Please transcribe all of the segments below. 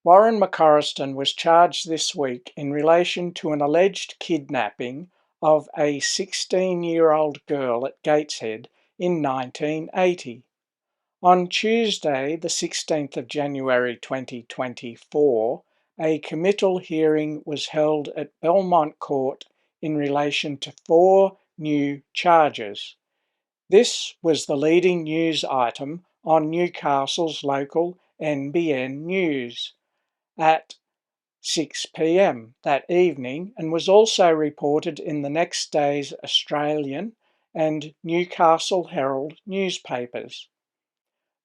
Warren McCorriston was charged this week in relation to an alleged kidnapping of a 16-year-old girl at Gateshead in 1980. On Tuesday, the 16th of January 2024, a committal hearing was held at Belmont Court in relation to 4 new charges. This was the leading news item on Newcastle's local NBN News at 6 p.m. that evening and was also reported in the next day's Australian and Newcastle Herald newspapers.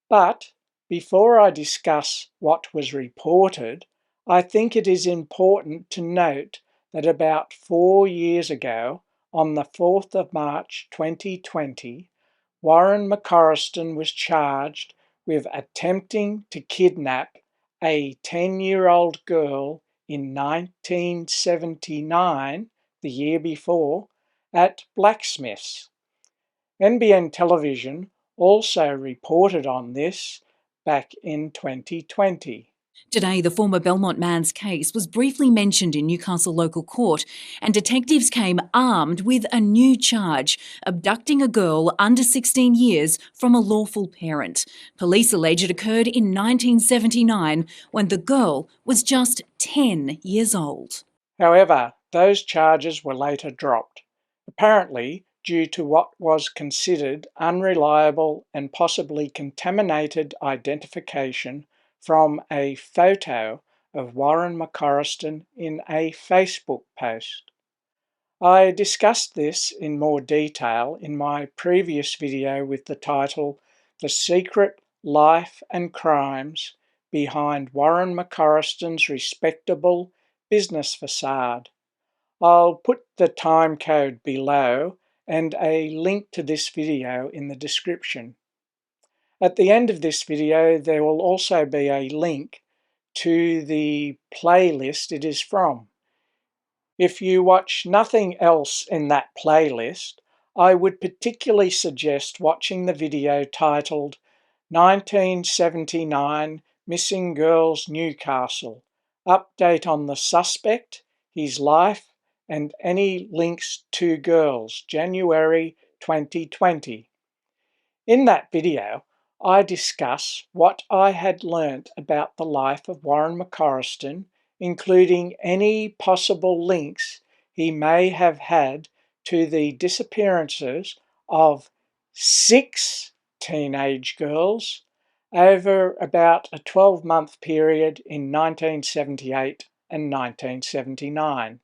But before I discuss what was reported, I think it is important to note that about 4 years ago, on the 4th of March 2020, Warren McCorriston was charged with attempting to kidnap a 10-year-old girl in 1979, the year before, at Blacksmiths. NBN Television also reported on this back in 2020. Today, the former Belmont man's case was briefly mentioned in Newcastle local court, and detectives came armed with a new charge, abducting a girl under 16 years from a lawful parent. Police allege it occurred in 1979 when the girl was just 10 years old. However, those charges were later dropped, apparently due to what was considered unreliable and possibly contaminated identification from a photo of Warren McCorriston in a Facebook post. I discussed this in more detail in my previous video with the title The Secret Life and Crimes Behind Warren McCorriston's Respectable Business Facade. I'll put the time code below and a link to this video in the description. At the end of this video, there will also be a link to the playlist it is from. If you watch nothing else in that playlist, I would particularly suggest watching the video titled 1979 Missing Girls Newcastle, Update on the Suspect, His Life, and any links to girls, January 2020. In that video, I discuss what I had learnt about the life of Warren McCorriston, including any possible links he may have had to the disappearances of 6 teenage girls over about a 12-month period in 1978 and 1979.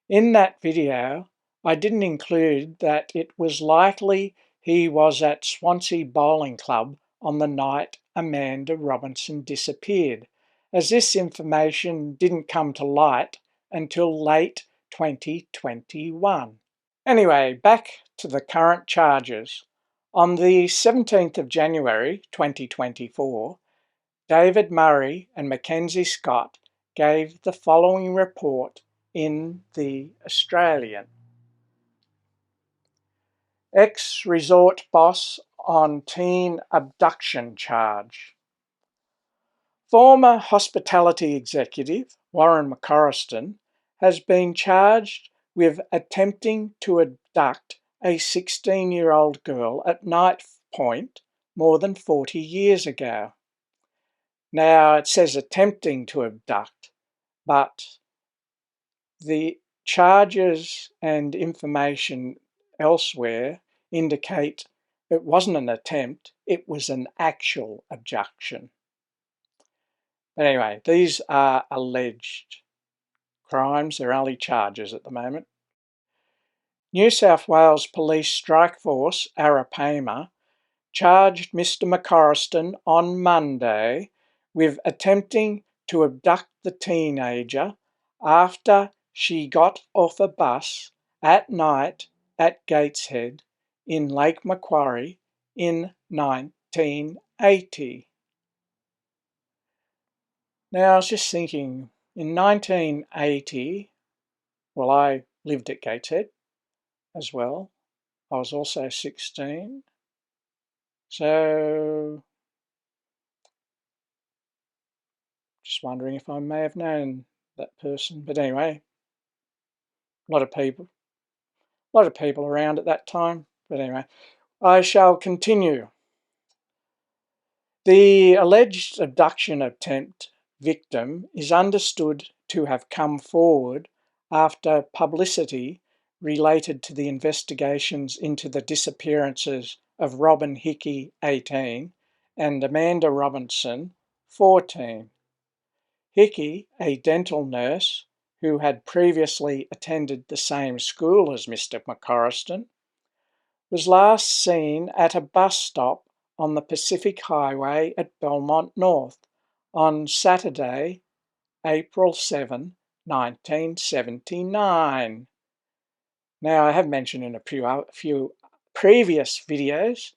In that video, I didn't include that it was likely he was at Swansea Bowling Club on the night Amanda Robinson disappeared, as this information didn't come to light until late 2021. Anyway, back to the current charges. On the 17th of January 2024, David Murray and Mackenzie Scott gave the following report in the Australian. Ex-resort boss on teen abduction charge. Former hospitality executive Warren McCorriston has been charged with attempting to abduct a 16-year-old girl at Knifepoint more than 40 years ago. Now, it says attempting to abduct, but the charges and information elsewhere indicate it wasn't an attempt, it was an actual abduction. But anyway, these are alleged crimes, they're only charges at the moment. New South Wales Police Strike Force Arapaima charged Mr McCorriston on Monday with attempting to abduct the teenager after she got off a bus at night at Gateshead in Lake Macquarie in 1980. Now, I was just thinking, in 1980, well, I lived at Gateshead as well. I was also 16. So, Just wondering if I may have known that person. But anyway, a lot of people around at that time. But anyway, I shall continue. The alleged abduction attempt victim is understood to have come forward after publicity related to the investigations into the disappearances of Robyn Hickie, 18, and Amanda Robinson, 14. Hickie, a dental nurse who had previously attended the same school as Mr. McCorriston, was last seen at a bus stop on the Pacific Highway at Belmont North on Saturday, April 7, 1979. Now, I have mentioned in a few previous videos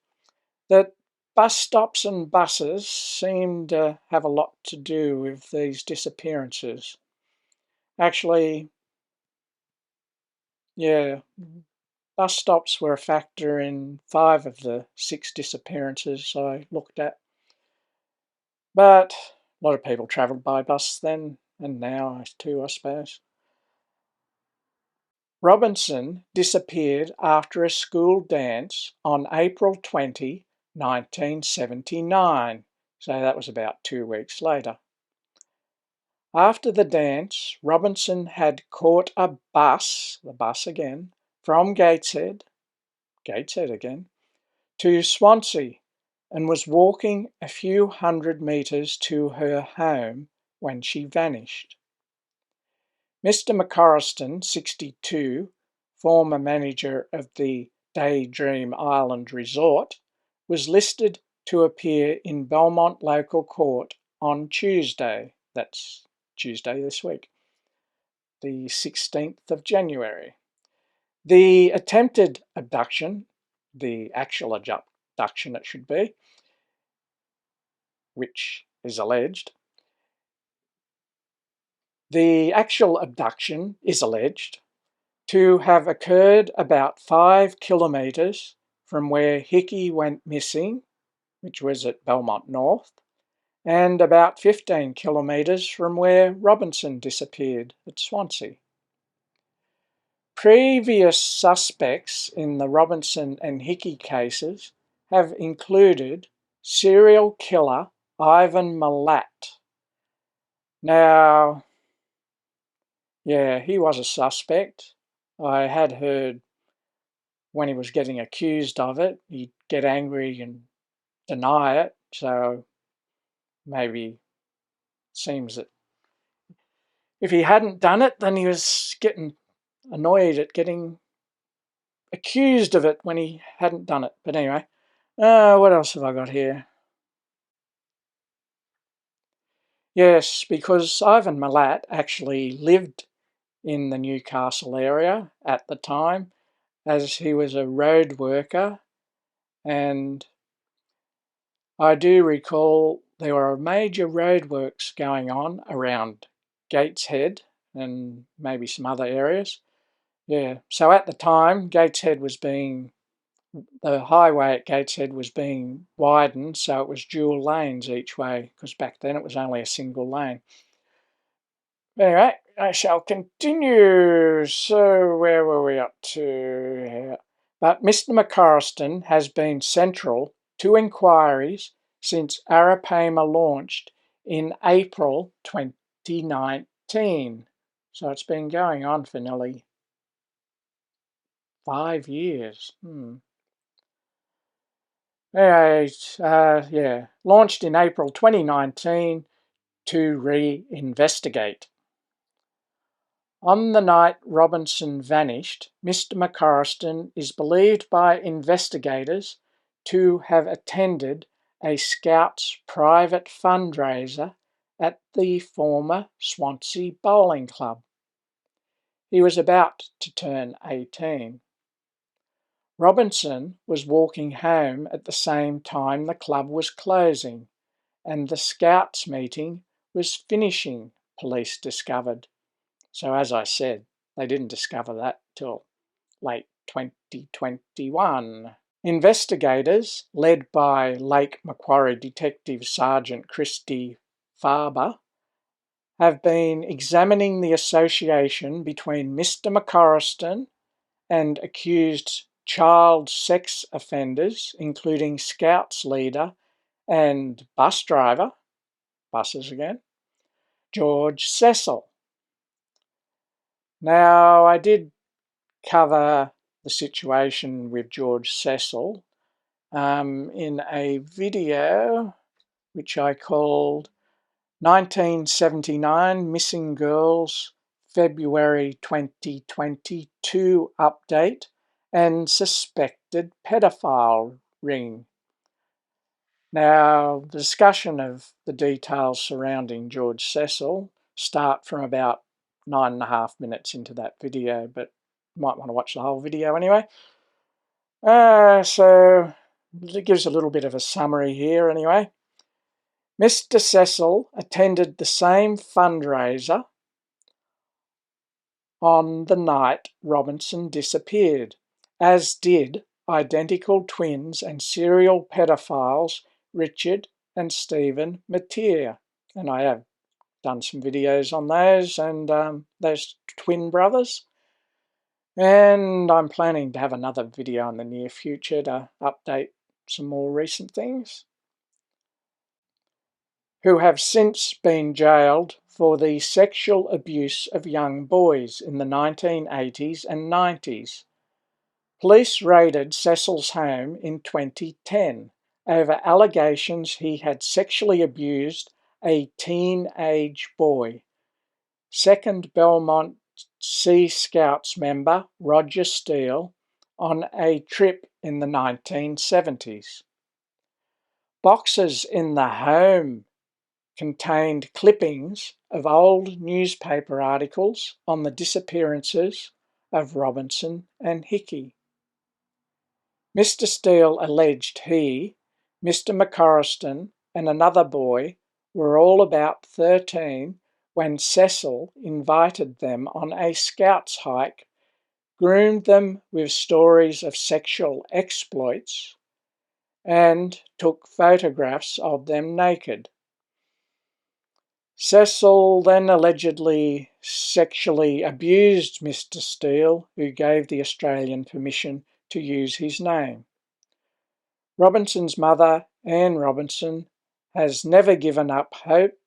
that bus stops and buses seem to have a lot to do with these disappearances. Actually, yeah, bus stops were a factor in 5 of the 6 disappearances I looked at. But a lot of people travelled by bus then, and now too, I suppose. Robinson disappeared after a school dance on April 20, 1979, so that was about 2 weeks later. After the dance, Robinson had caught a bus, the bus again, from Gateshead again, to Swansea, and was walking a few hundred metres to her home when she vanished. Mr. McCorriston, 62, former manager of the Daydream Island Resort, was listed to appear in Belmont Local Court on Tuesday, that's Tuesday this week, the 16th of January. The attempted abduction, the actual abduction it should be, which is alleged. The actual abduction is alleged to have occurred about 5 kilometres from where Hickie went missing, which was at Belmont North, and about 15 kilometres from where Robinson disappeared at Swansea. Previous suspects in the Robinson and Hickie cases have included serial killer Ivan Milat. Now, yeah, he was a suspect. I had heard when he was getting accused of it, he'd get angry and deny it. So maybe it seems that if he hadn't done it, then he was getting annoyed at getting accused of it when he hadn't done it. But anyway, what else have I got here? Yes, because Ivan Milat actually lived in the Newcastle area at the time, as he was a road worker, and I do recall there were major roadworks going on around Gateshead and maybe some other areas. Yeah, so at the time, the highway at Gateshead was being widened, so it was dual lanes each way, because back then it was only a single lane. Anyway, I shall continue. So where were we up to here? But Mr. McCorriston has been central to inquiries since Arapaima launched in April 2019. So it's been going on for nearly 5 years. Anyway, launched in April 2019 to re-investigate. On the night Robinson vanished, Mr. McCorriston is believed by investigators to have attended a Scouts private fundraiser at the former Swansea Bowling Club. He was about to turn 18. Robinson was walking home at the same time the club was closing, and the Scouts meeting was finishing, police discovered. So as I said, they didn't discover that till late 2021. Investigators, led by Lake Macquarie Detective Sergeant Christy Farber, have been examining the association between Mr. McCorriston and accused child sex offenders, including Scouts leader and bus driver, buses again, George Cecil. Now, I did cover the situation with George Cecil in a video which I called 1979 Missing Girls February 2022 Update and Suspected Paedophile Ring. Now, the discussion of the details surrounding George Cecil start from about 9.5 minutes into that video, but you might want to watch the whole video anyway. So it gives a little bit of a summary here anyway. Mr. Cecil attended the same fundraiser on the night Robinson disappeared, as did identical twins and serial pedophiles Richard and Stephen Mateer. And I have done some videos on those and those twin brothers. And I'm planning to have another video in the near future to update some more recent things, who have since been jailed for the sexual abuse of young boys in the 1980s and 90s. Police raided Cecil's home in 2010 over allegations he had sexually abused a teenage boy. Second Belmont Sea Scouts member Roger Steele on a trip in the 1970s. Boxes in the home contained clippings of old newspaper articles on the disappearances of Robinson and Hickie. Mr. Steele alleged he, Mr. McCorriston, and another boy were all about 13 when Cecil invited them on a Scouts hike, groomed them with stories of sexual exploits, and took photographs of them naked. Cecil then allegedly sexually abused Mr. Steele, who gave the Australian permission to use his name. Robinson's mother, Anne Robinson, has never given up hope.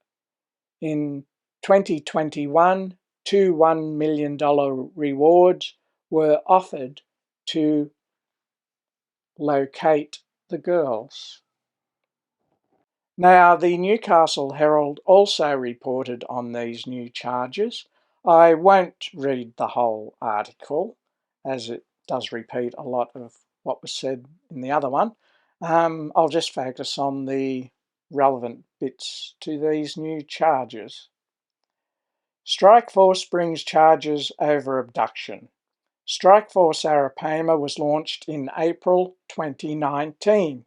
In 2021, two $1 million rewards were offered to locate the girls. Now, the Newcastle Herald also reported on these new charges. I won't read the whole article, as it does repeat a lot of what was said in the other one. I'll just focus on the relevant bits to these new charges. Strikeforce brings charges over abduction. Strikeforce Arapaima was launched in April 2019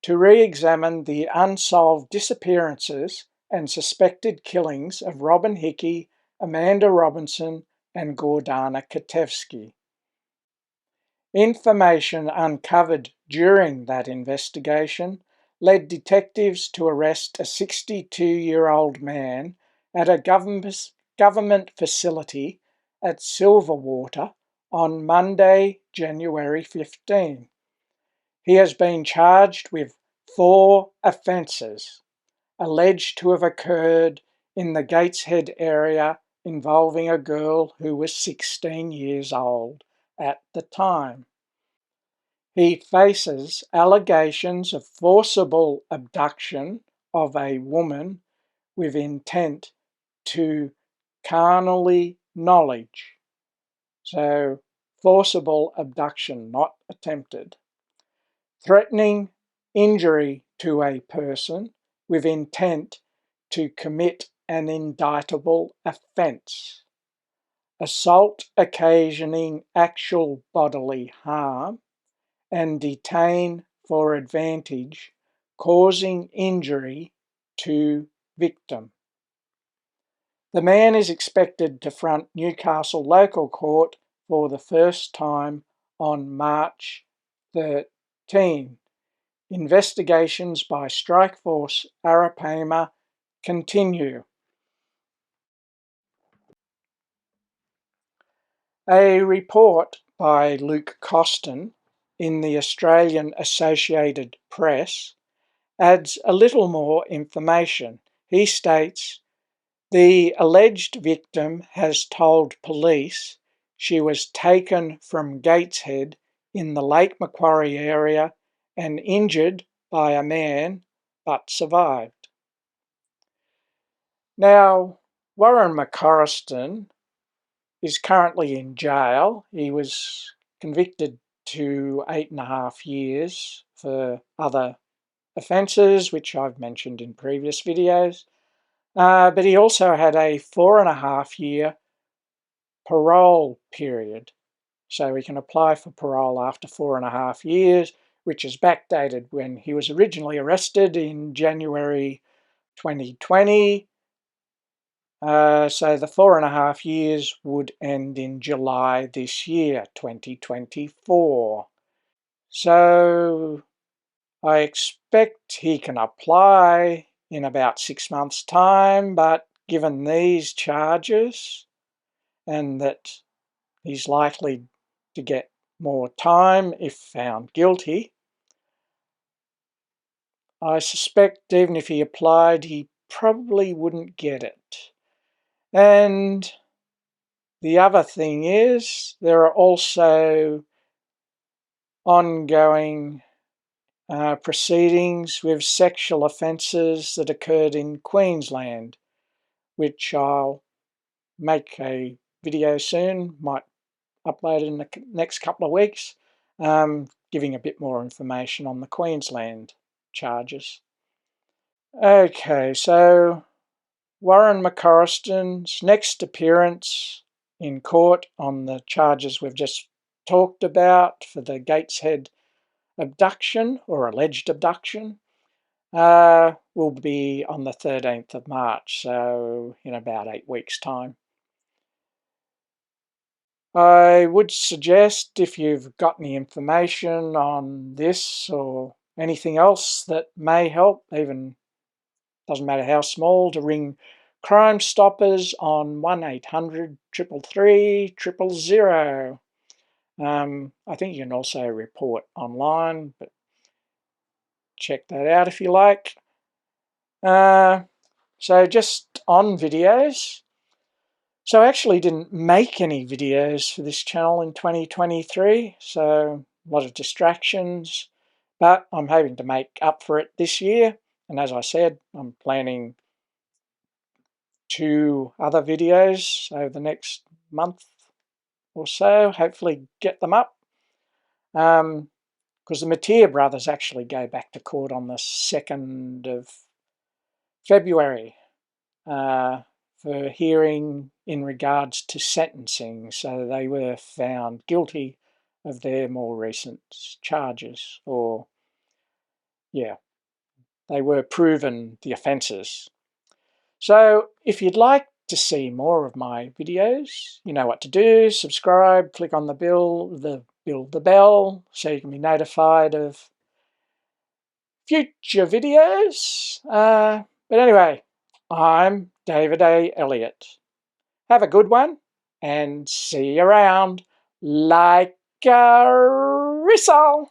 to re-examine the unsolved disappearances and suspected killings of Robyn Hickie, Amanda Robinson and Gordana Katevsky. Information uncovered during that investigation led detectives to arrest a 62-year-old man at a government facility at Silverwater on Monday, January 15. He has been charged with 4 offences alleged to have occurred in the Gateshead area involving a girl who was 16 years old at the time. He faces allegations of forcible abduction of a woman with intent to carnally knowledge. So, forcible abduction, not attempted. Threatening injury to a person with intent to commit an indictable offence. Assault occasioning actual bodily harm, and detain for advantage, causing injury to victim. The man is expected to front Newcastle Local Court for the first time on March 13. Investigations by Strikeforce Arapaima continue. A report by Luke Costin in the Australian Associated Press adds a little more information. He states, the alleged victim has told police she was taken from Gateshead in the Lake Macquarie area and injured by a man, but survived. Now, Warren McCorriston is currently in jail. He was convicted to 8.5 years for other offences, which I've mentioned in previous videos. But he also had a 4.5-year parole period. So he can apply for parole after 4.5 years, which is backdated when he was originally arrested in January 2020. So the 4.5 years would end in July this year, 2024. So I expect he can apply in about 6 months' time, but given these charges and that he's likely to get more time if found guilty, I suspect even if he applied, he probably wouldn't get it. And the other thing is, there are also ongoing proceedings with sexual offences that occurred in Queensland, which I'll make a video soon, might upload it in the next couple of weeks, giving a bit more information on the Queensland charges. Okay, so Warren McCorriston's next appearance in court on the charges we've just talked about for the Gateshead abduction or alleged abduction will be on the 13th of March, so in about 8 weeks' time. I would suggest, if you've got any information on this or anything else that may help, even doesn't matter how small, to ring Crime Stoppers on 1800 333 000. I think you can also report online, but check that out if you like. So just on videos. So I actually didn't make any videos for this channel in 2023, so a lot of distractions, but I'm hoping to make up for it this year. And as I said, I'm planning 2 other videos over the next month or so, hopefully get them up. Because the Mattia brothers actually go back to court on the 2nd of February for hearing in regards to sentencing. So they were found guilty of their more recent charges, or they were proven the offences. So if you'd like to see more of my videos, you know what to do. Subscribe, click on the bell so you can be notified of future videos. But anyway, I'm David A. Elliott. Have a good one and see you around like a Cecil.